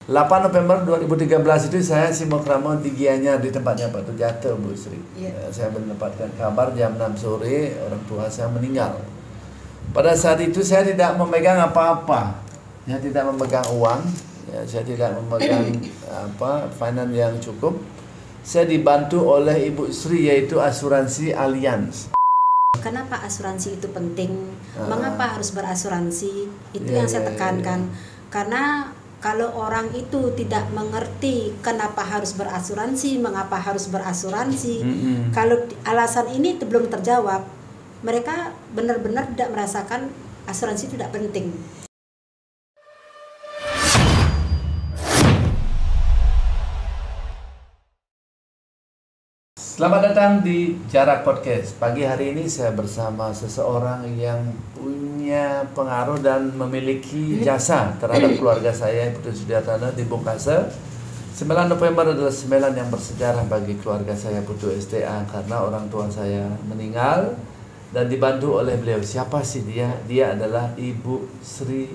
8 November 2013 itu saya simak Ramo di Gianyar di tempatnya Pak Tujate, Bu Sri. Saya mendapatkan kabar jam 6 sore orang tua saya meninggal. Pada saat itu saya tidak memegang apa-apa. Saya tidak memegang uang, saya tidak memegang finance yang cukup. Saya dibantu oleh Ibu Sri, yaitu asuransi Allianz. Kenapa asuransi itu penting? Mengapa harus berasuransi? Itu yang saya tekankan. Karena kalau orang itu tidak mengerti kenapa harus berasuransi, mengapa harus berasuransi, kalau alasan ini belum terjawab, mereka benar-benar tidak merasakan asuransi itu tidak penting. Selamat datang di Jarak Podcast. Pagi hari ini saya bersama seseorang yang punya pengaruh dan memiliki jasa terhadap keluarga saya, Putu Sudiartana di Bungkasa. 9 November adalah 9 yang bersejarah bagi keluarga saya, Putu STA, karena orang tua saya meninggal dan dibantu oleh beliau. Siapa sih dia? Dia adalah Ibu Sri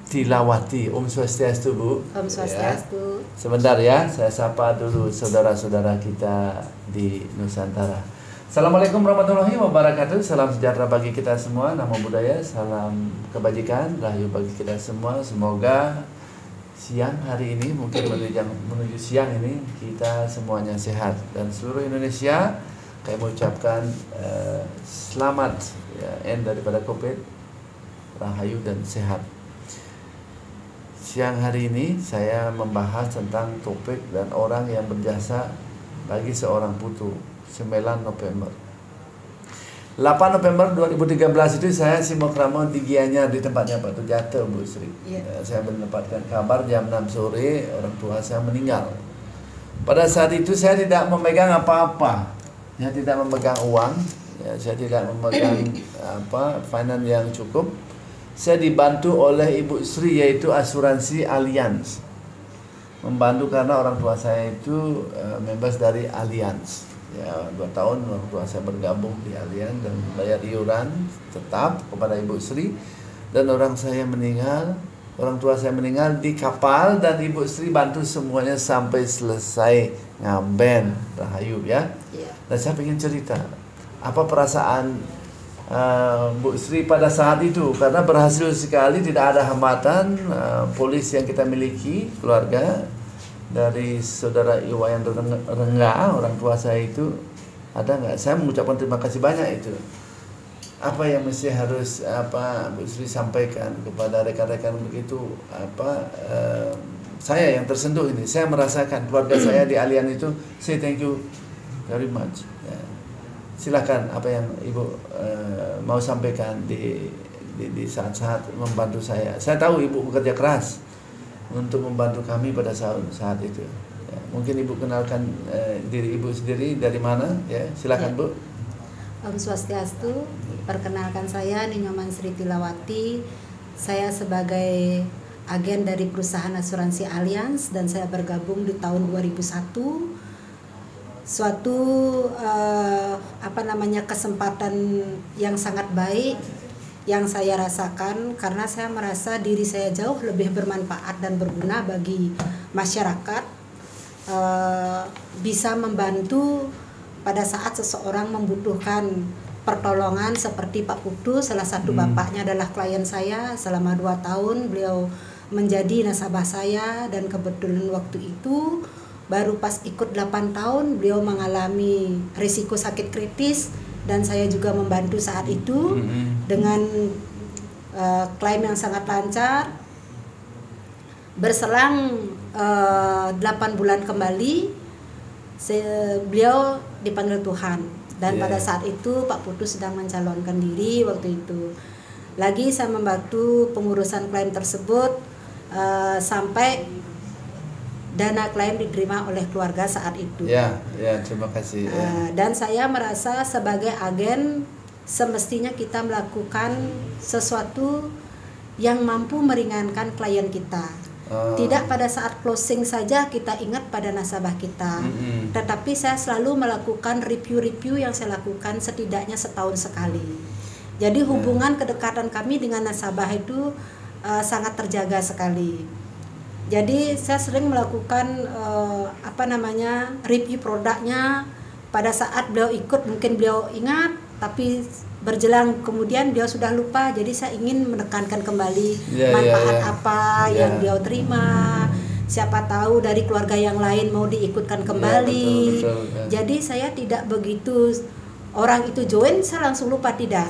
Tilawati. Om Swastiastu, Bu. Om Swastiastu. Sebentar ya, saya sapa dulu saudara-saudara kita di Nusantara. Assalamualaikum warahmatullahi wabarakatuh. Salam sejahtera bagi kita semua, namo buddhaya, salam kebajikan, rahayu bagi kita semua. Semoga siang hari ini, mungkin menuju siang ini, kita semuanya sehat. Dan seluruh Indonesia, kami mengucapkan selamat end daripada COVID, rahayu dan sehat. Siang hari ini saya membahas tentang topik dan orang yang berjasa bagi seorang putu. 9 November 8 November 2013 itu saya simak Ramo di Gianyar di tempatnya Pak Tujate, Bu Sri. Saya mendapatkan kabar jam 6 sore orang tua saya meninggal. Pada saat itu saya tidak memegang apa-apa. Saya tidak memegang uang, saya tidak memegang finance yang cukup. Saya dibantu oleh Ibu Sri, yaitu asuransi Allianz. Membantu karena orang tua saya itu members dari Allianz. 2 tahun orang tua saya bergabung di Allianz dan bayar iuran tetap kepada Ibu Sri. Dan orang tua saya meninggal di kapal dan Ibu Sri bantu semuanya sampai selesai ngaben, rahayu ya. Dan saya ingin cerita apa perasaan Bu Sri pada saat itu, karena berhasil sekali, tidak ada hambatan. Polis yang kita miliki, keluarga dari saudara Iwayan Rengga, orang tua saya itu, ada nggak? Saya mengucapkan terima kasih banyak itu. Apa yang mesti harus Bu Sri sampaikan kepada rekan-rekan begitu? Saya yang tersentuh ini, saya merasakan keluarga saya di Allianz itu. Say thank you very much. Silakan apa yang Ibu mau sampaikan di saat-saat membantu saya. Saya tahu Ibu bekerja keras untuk membantu kami pada saat itu. Mungkin Ibu kenalkan diri Ibu sendiri, dari mana? Silakan Bu. Om Swastiastu. Perkenalkan, saya Ninyoman Sri Tilawati. Saya sebagai agen dari perusahaan asuransi Allianz dan saya bergabung di tahun 2001. Suatu kesempatan yang sangat baik yang saya rasakan, karena saya merasa diri saya jauh lebih bermanfaat dan berguna bagi masyarakat, bisa membantu pada saat seseorang membutuhkan pertolongan seperti Pak Putu. Salah satu bapaknya adalah klien saya selama 2 tahun, beliau menjadi nasabah saya, dan kebetulan waktu itu baru pas ikut 8 tahun beliau mengalami risiko sakit kritis dan saya juga membantu saat itu dengan klaim yang sangat lancar. Berselang 8 bulan kembali beliau dipanggil Tuhan, dan pada saat itu Pak Putu sedang mencalonkan diri waktu itu. Lagi saya membantu pengurusan klaim tersebut sampai dana klaim diterima oleh keluarga saat itu. Terima kasih. Dan saya merasa sebagai agen semestinya kita melakukan sesuatu yang mampu meringankan klien kita. Tidak pada saat closing saja kita ingat pada nasabah kita, tetapi saya selalu melakukan review yang saya lakukan setidaknya setahun sekali. Jadi hubungan kedekatan kami dengan nasabah itu sangat terjaga sekali. Jadi saya sering melakukan review produknya. Pada saat beliau ikut mungkin beliau ingat, tapi berjelang kemudian beliau sudah lupa. Jadi saya ingin menekankan kembali manfaat apa yang beliau terima. Siapa tahu dari keluarga yang lain mau diikutkan kembali. Betul. Jadi saya tidak begitu orang itu join saya langsung lupa, tidak.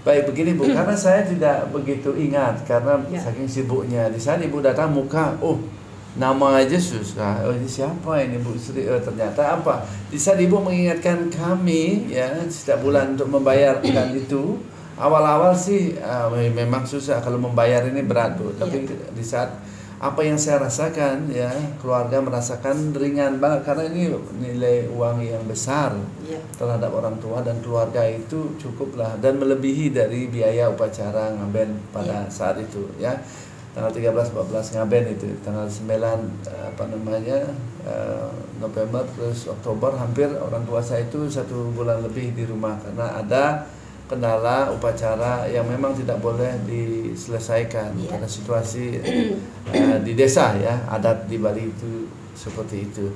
Baik, begini Bu, karena saya tidak begitu ingat karena saking sibuknya. Di saat Ibu datang muka, nama aja susah. Ini siapa ini Bu Sri? Ternyata apa? Di saat Ibu mengingatkan kami ya setiap bulan untuk membayarkan itu, awal-awal sih memang susah kalau membayar ini berat Bu. Tapi di saat apa yang saya rasakan ya, keluarga merasakan ringan banget karena ini nilai uang yang besar terhadap orang tua dan keluarga, itu cukuplah dan melebihi dari biaya upacara ngaben pada saat itu ya. Tanggal 13-14 ngaben itu, tanggal 9 November terus Oktober, hampir orang tua saya itu 1 bulan lebih di rumah karena ada kendala upacara yang memang tidak boleh diselesaikan karena situasi di desa ya, adat di Bali itu seperti itu.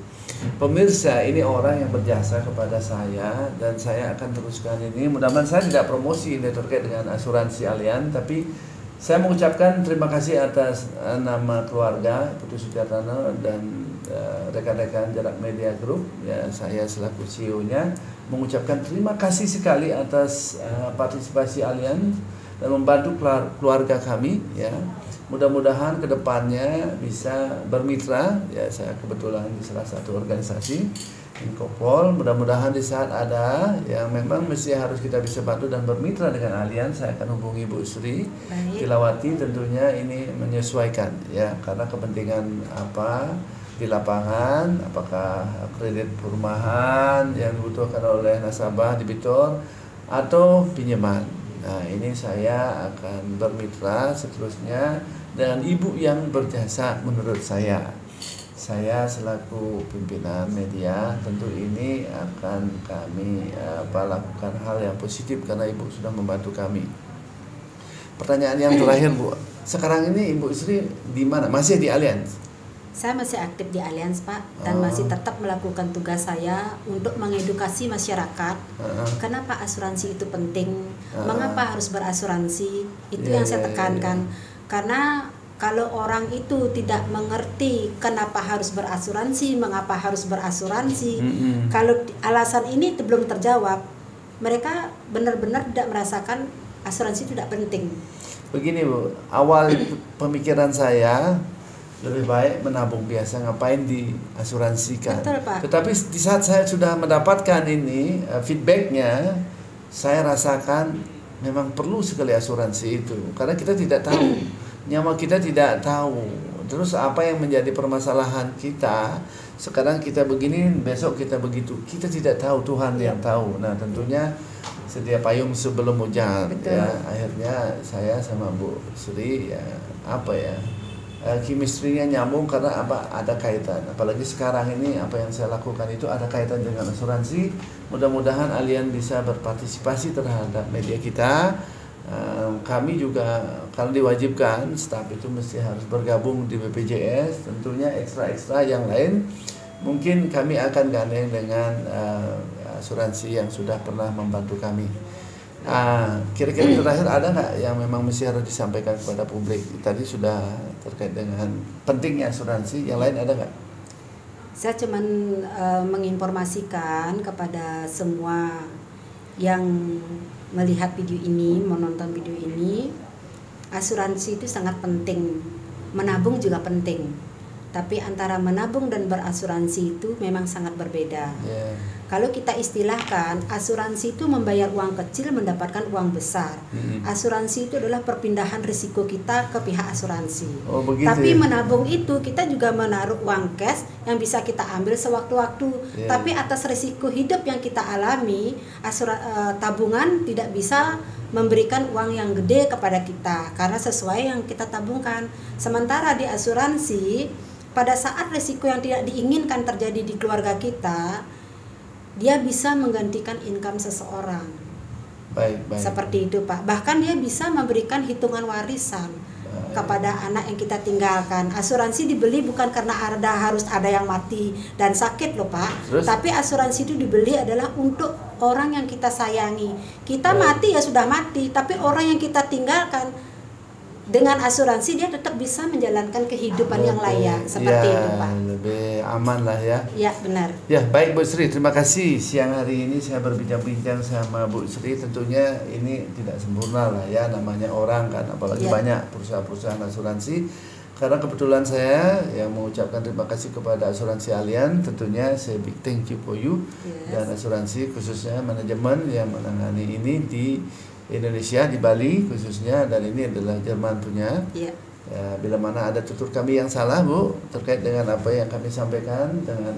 Pemirsa, ini orang yang berjasa kepada saya dan saya akan teruskan ini. Mudah-mudahan saya tidak promosi ini terkait dengan asuransi Allianz, tapi saya mengucapkan terima kasih atas nama keluarga Putu Sujartana dan rekan-rekan Jarak Media Group ya, saya selaku CEO-nya mengucapkan terima kasih sekali atas partisipasi Allianz dan membantu keluarga kami ya. Mudah-mudahan kedepannya bisa bermitra ya, saya kebetulan di salah satu organisasi Inkopol. Mudah-mudahan di saat ada yang memang mesti harus kita bisa bantu dan bermitra dengan Allianz, saya akan hubungi Bu Sri Tilawati. Tentunya ini menyesuaikan ya, karena kepentingan apa di lapangan, apakah kredit perumahan yang dibutuhkan oleh nasabah debitur atau pinjaman. Nah, ini saya akan bermitra seterusnya dengan ibu yang berjasa menurut saya. Saya selaku pimpinan media tentu ini akan kami lakukan hal yang positif karena ibu sudah membantu kami. Pertanyaan yang terakhir Bu, sekarang ini Ibu Sri di mana? Masih di Allianz? Saya masih aktif di Allianz Pak, dan masih tetap melakukan tugas saya untuk mengedukasi masyarakat. Kenapa asuransi itu penting? Mengapa harus berasuransi? Itu yang saya tekankan. Karena kalau orang itu tidak mengerti kenapa harus berasuransi, mengapa harus berasuransi, kalau alasan ini belum terjawab, mereka benar-benar tidak merasakan asuransi itu tidak penting. Begini Bu, awal pemikiran saya lebih baik menabung biasa, ngapain diasuransikan. Betul, Pak. Tetapi di saat saya sudah mendapatkan ini feedbacknya, saya rasakan memang perlu sekali asuransi itu karena kita tidak tahu, nyawa kita tidak tahu. Terus apa yang menjadi permasalahan kita, sekarang kita begini, besok kita begitu, kita tidak tahu, Tuhan yang tahu. Nah tentunya sedia payung sebelum hujan. Betul. Ya, akhirnya saya sama Bu Sri ya chemistry-nya nyambung karena apa, ada kaitan. Apalagi sekarang ini apa yang saya lakukan itu ada kaitan dengan asuransi. Mudah-mudahan Allianz bisa berpartisipasi terhadap media kita. Kami juga kalau diwajibkan staf itu mesti harus bergabung di BPJS. Tentunya ekstra-ekstra yang lain mungkin kami akan gandeng dengan asuransi yang sudah pernah membantu kami. Kira-kira terakhir ada nggak yang memang mesti harus disampaikan kepada publik? Tadi sudah terkait dengan pentingnya asuransi, yang lain ada nggak? Saya cuma menginformasikan kepada semua yang melihat video ini, menonton video ini, asuransi itu sangat penting, menabung juga penting. Tapi antara menabung dan berasuransi itu memang sangat berbeda. Kalau kita istilahkan, asuransi itu membayar uang kecil mendapatkan uang besar. Asuransi itu adalah perpindahan risiko kita ke pihak asuransi. Tapi menabung itu kita juga menaruh uang cash yang bisa kita ambil sewaktu-waktu. Tapi atas risiko hidup yang kita alami, tabungan tidak bisa memberikan uang yang gede kepada kita karena sesuai yang kita tabungkan. Sementara di asuransi, pada saat risiko yang tidak diinginkan terjadi di keluarga kita, dia bisa menggantikan income seseorang. Baik. Seperti itu Pak. Bahkan dia bisa memberikan hitungan warisan. kepada anak yang kita tinggalkan. Asuransi dibeli bukan karena harus ada yang mati dan sakit loh Pak. Terus? Tapi asuransi itu dibeli adalah untuk orang yang kita sayangi. Kita mati ya sudah mati, tapi orang yang kita tinggalkan dengan asuransi dia tetap bisa menjalankan kehidupan yang layak seperti itu Pak. Lebih aman lah ya. Ya benar. Ya baik Bu Sri, terima kasih. Siang hari ini saya berbincang-bincang sama Bu Sri. Tentunya ini tidak sempurna lah ya, namanya orang kan, apalagi banyak perusahaan-perusahaan asuransi. Karena kebetulan saya yang mengucapkan terima kasih kepada asuransi Allianz, tentunya saya big thank you for you. Dan asuransi khususnya manajemen yang menangani ini di Indonesia, di Bali khususnya, dan ini adalah Jerman punya. Ya, bila mana ada tutur kami yang salah Bu terkait dengan apa yang kami sampaikan, dengan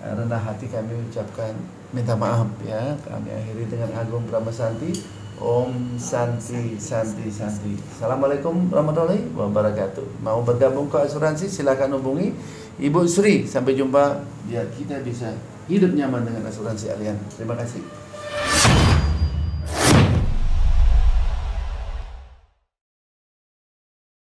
rendah hati kami ucapkan minta maaf ya. Kami akhiri dengan Agung Brahmasanti. Om Santi Santi Santi. Assalamualaikum warahmatullahi wabarakatuh. Mau bergabung ke asuransi silakan hubungi Ibu Sri. Sampai jumpa biar kita bisa hidup nyaman dengan asuransi Allianz. Terima kasih.